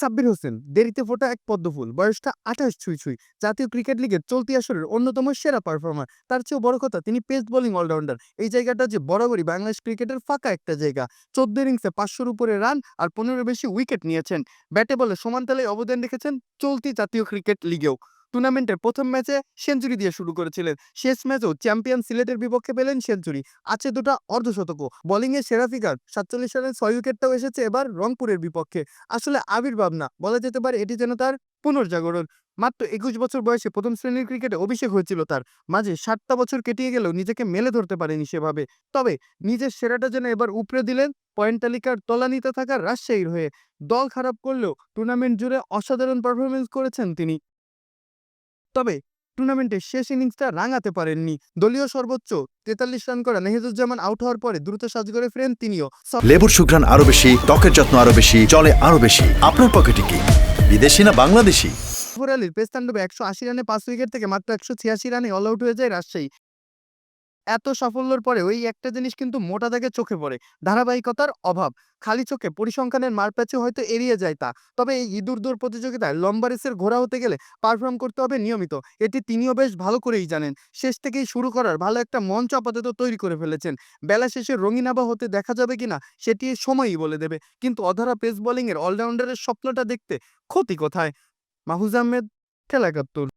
সাব্বির হোসেন দেরিতে ফোটা এক পদ্মফুল, বয়সটা 28 ছুঁই ছুঁই। জাতীয় ক্রিকেট লিগের চলতি আসরের অন্যতম সেরা পারফর্মার। তার চেয়েও বড় কথা, তিনি পেস বোলিং অলরাউন্ডার। এই জায়গাটা যে বরাবরই বাংলাদেশ ক্রিকেটের ফাঁকা একটা জায়গা। 14 ইনিংসে 500-র উপরে রান আর 15-এর বেশি উইকেট নিয়েছেন। ব্যাটে বলে সমান তালে অবদান রেখেছেন চলতি জাতীয় ক্রিকেট লিগেও। টুর্নামেন্টের প্রথম ম্যাচে সেঞ্চুরি দিয়ে শুরু করেছিলেন, শেষ ম্যাচেও চ্যাম্পিয়ন সিলেটের বিপক্ষে পেলেন সেঞ্চুরি। আছে দুটো অর্ধশতকও। বোলিংয়ে সেরা ফিগার 47 রানে 6 উইকেটটাও এসেছে এবার রংপুরের বিপক্ষে। আসলে আবির্ভাব না, বলা যেতে পারে এটি যেন তার পুনর্জাগরণ। মাত্র 21 বছর বয়সে প্রথম শ্রেণীর ক্রিকেটে অভিষেক হয়েছিল তার। মাঝে 7টা বছর কেটিয়ে গেলেও নিজেকে মেলে ধরতে পারেনি সেভাবে। তবে নিজের সেরাটা যেন এবার উপড়ে দিলেন পয়েন্ট তালিকার তলানিতে থাকা রাজশাহীর হয়ে। দল খারাপ করলেও টুর্নামেন্ট জুড়ে অসাধারণ পারফরমেন্স করেছেন তিনি। তবে টুর্নামেন্টের শেষ ইনিংসটা রাঙাতে পারেননি। দলীয় সর্বোচ্চ 43 রান করা মেহেদুজ্জামান আউট হওয়ার পরে দ্রুত সাজঘরে ফেরেন তিনিও। লেবুর সুঘ্রাণ আরো বেশি, ত্বকের যত্ন আরো বেশি, চলে আরো বেশি। আপনার পকেটে কি বিদেশি না বাংলাদেশি? সফর আলীর পেস তাণ্ডবে 180 রানে 5 উইকেট থেকে মাত্র 186 রানে অল আউট হয়ে যায় রাজশাহী। এত সাফল্যের পরে ওই একটা জিনিস কিন্তু মোটা দাগে চোখে পড়ে, ধারাবাহিকতার অভাব। খালি চোখে পরিসংখ্যানের মারপ্যাচে হয়তো এড়িয়ে যায় তা। তবে এই ইঁদুর দৌড় প্রতিযোগিতায় লম্বা রেসের ঘোড়া হতে গেলে পারফর্ম করতে হবে নিয়মিত। এটি তিনিও বেশ ভালো করেই জানেন। শেষ থেকেই শুরু করার ভালো একটা মঞ্চ আপাতত তৈরি করে ফেলেছেন। বেলা শেষে রঙিন আভা হতে দেখা যাবে কিনা সেটি সময়ই বলে দেবে। কিন্তু অধরা পেস বোলিংয়ের অলরাউন্ডারের স্বপ্নটা দেখতে ক্ষতি কোথায়? মাহফুজ আহমেদ, খেলা ৭১।